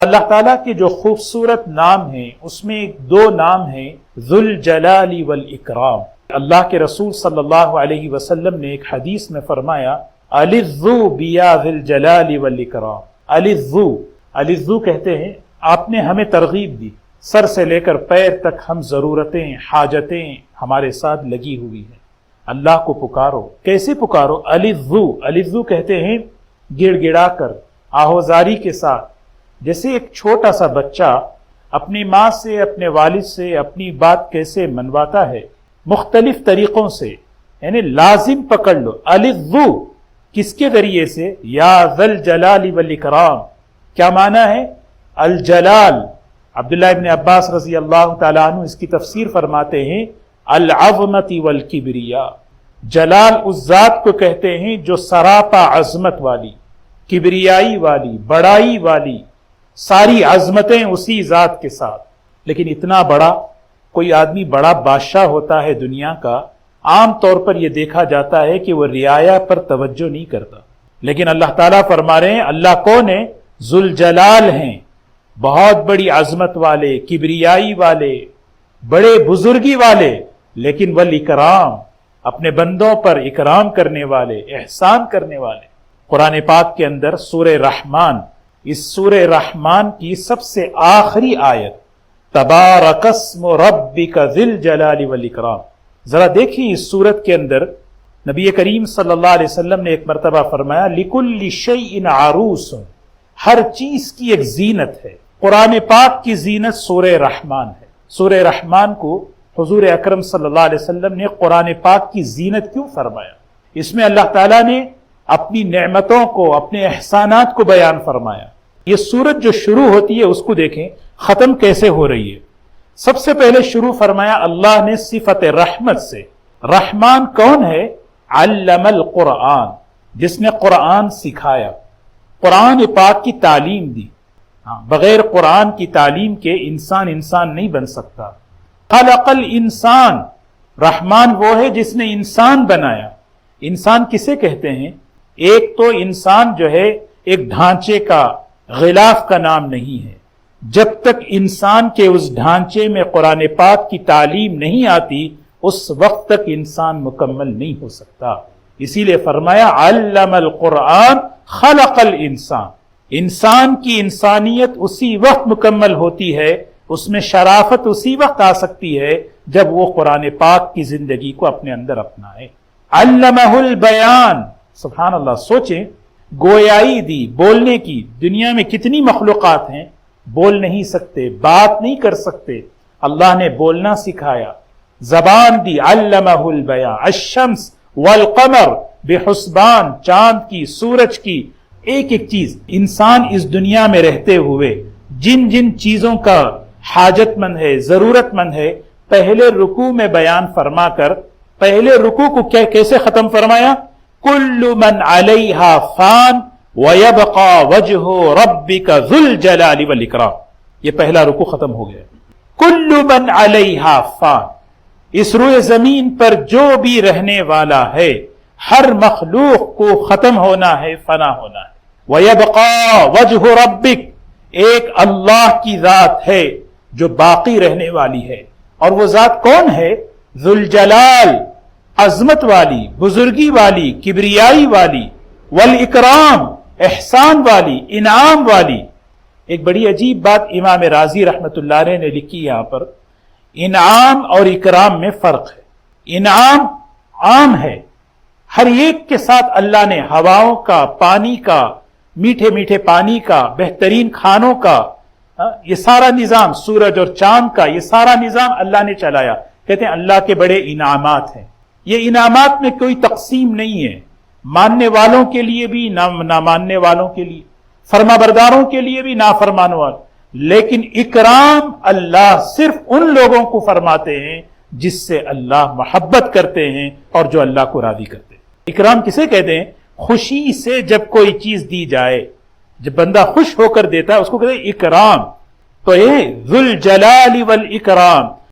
اللہ تعالیٰ کے جو خوبصورت نام ہیں اس میں دو نام ہیں ذوالجلال والاکرام۔ اللہ کے رسول صلی اللہ علیہ وسلم نے ایک حدیث میں فرمایا الذو بیا ذوالجلال والاکرام۔ الذو کہتے ہیں آپ نے ہمیں ترغیب دی، سر سے لے کر پیر تک ہم ضرورتیں حاجتیں ہمارے ساتھ لگی ہوئی ہیں، اللہ کو پکارو۔ کیسے پکارو؟ الذو کہتے ہیں گڑ گڑا کر، آہوزاری کے ساتھ، جیسے ایک چھوٹا سا بچہ اپنی ماں سے اپنے والد سے اپنی بات کیسے منواتا ہے، مختلف طریقوں سے، یعنی لازم پکڑ لو۔ الذو کس کے ذریعے سے؟ یا ذل جلال والاکرام۔ کیا معنی ہے؟ الجلال، عبداللہ ابن عباس رضی اللہ تعالیٰ عنہ اس کی تفسیر فرماتے ہیں العظمت والکبریاء۔ جلال اس ذات کو کہتے ہیں جو سراپا عظمت والی، کبریائی والی، بڑائی والی، ساری عظمتیں اسی ذات کے ساتھ۔ لیکن اتنا بڑا کوئی آدمی بڑا بادشاہ ہوتا ہے دنیا کا، عام طور پر یہ دیکھا جاتا ہے کہ وہ رعایا پر توجہ نہیں کرتا، لیکن اللہ تعالیٰ فرما رہے ہیں اللہ کون ہے؟ ذوالجلال ہیں، بہت بڑی عظمت والے، کبریائی والے، بڑے بزرگی والے، لیکن والاکرام، اپنے بندوں پر اکرام کرنے والے، احسان کرنے والے۔ قرآن پاک کے اندر سورہ رحمان، اس سورہ رحمان کی سب سے آخری آیت تبارک اسم ربک ذی الجلال والاکرام، ذرا دیکھیں اس سورت کے اندر نبی کریم صلی اللہ علیہ وسلم نے ایک مرتبہ فرمایا لکل شیء عروس، ہر چیز کی ایک زینت ہے۔ قرآن پاک کی زینت سورہ رحمان ہے۔ سورہ رحمان کو حضور اکرم صلی اللہ علیہ وسلم نے قرآن پاک کی زینت کیوں فرمایا؟ اس میں اللہ تعالیٰ نے اپنی نعمتوں کو، اپنے احسانات کو بیان فرمایا۔ یہ سورت جو شروع ہوتی ہے اس کو دیکھیں ختم کیسے ہو رہی ہے۔ سب سے پہلے شروع فرمایا اللہ نے صفت رحمت سے۔ رحمان کون ہے؟ علم القرآن، جس نے قرآن سکھایا، قرآن پاک کی تعلیم دی۔ بغیر قرآن کی تعلیم کے انسان نہیں بن سکتا۔ خلق الانسان، رحمان وہ ہے جس نے انسان بنایا۔ انسان کسے کہتے ہیں؟ ایک تو انسان جو ہے ایک ڈھانچے کا، غلاف کا نام نہیں ہے۔ جب تک انسان کے اس ڈھانچے میں قرآن پاک کی تعلیم نہیں آتی اس وقت تک انسان مکمل نہیں ہو سکتا۔ اسی لیے فرمایا علم القرآن خلق الانسان۔ انسان کی انسانیت اسی وقت مکمل ہوتی ہے، اس میں شرافت اسی وقت آ سکتی ہے جب وہ قرآن پاک کی زندگی کو اپنے اندر اپنائے۔ علمہ البیان، سبحان اللہ، سوچیں، گویائی دی، بولنے کی۔ دنیا میں کتنی مخلوقات ہیں بول نہیں سکتے، بات نہیں کر سکتے، اللہ نے بولنا سکھایا، زبان دی۔ علمہ البیان، الشمس والقمر بحسبان، چاند کی، سورج کی، ایک ایک چیز۔ انسان اس دنیا میں رہتے ہوئے جن جن چیزوں کا حاجت مند ہے، ضرورت مند ہے، پہلے رکوع میں بیان فرما کر پہلے رکوع کو کیسے ختم فرمایا؟ کل من علیہا فان ویبقا وجہ ربک ذو الجلال والاکرام۔ یہ پہلا رکوع ختم ہو گیا۔ کل من علیہا فان، اس روئے زمین پر جو بھی رہنے والا ہے، ہر مخلوق کو ختم ہونا ہے، فنا ہونا ہے۔ وَيَبْقَى وَجْهُ رَبِّكَ، ایک اللہ کی ذات ہے جو باقی رہنے والی ہے، اور وہ ذات کون ہے؟ ذوالجلال، عظمت والی، بزرگی والی، کبریائی والی، والاکرام، احسان والی، انعام والی۔ ایک بڑی عجیب بات امام رازی رحمت اللہ علیہ نے لکھی یہاں پر، انعام اور اکرام میں فرق ہے۔ انعام عام ہے، ہر ایک کے ساتھ اللہ نے ہواؤں کا، پانی کا، میٹھے میٹھے پانی کا، بہترین کھانوں کا، یہ سارا نظام، سورج اور چاند کا، یہ سارا نظام اللہ نے چلایا۔ کہتے ہیں اللہ کے بڑے انعامات ہیں۔ یہ انعامات میں کوئی تقسیم نہیں ہے، ماننے والوں کے لیے بھی، نہ ماننے والوں کے لیے، فرما برداروں کے لیے بھی، نافرمانوں والوں۔ لیکن اکرام اللہ صرف ان لوگوں کو فرماتے ہیں جس سے اللہ محبت کرتے ہیں اور جو اللہ کو راضی کرتے ہیں۔ اکرام کسے کہتے ہیں؟ خوشی سے جب کوئی چیز دی جائے، جب بندہ خوش ہو کر دیتا ہے اس کو کہتے ہیں اکرام۔ تو یہ ذوالجلال والاکرام،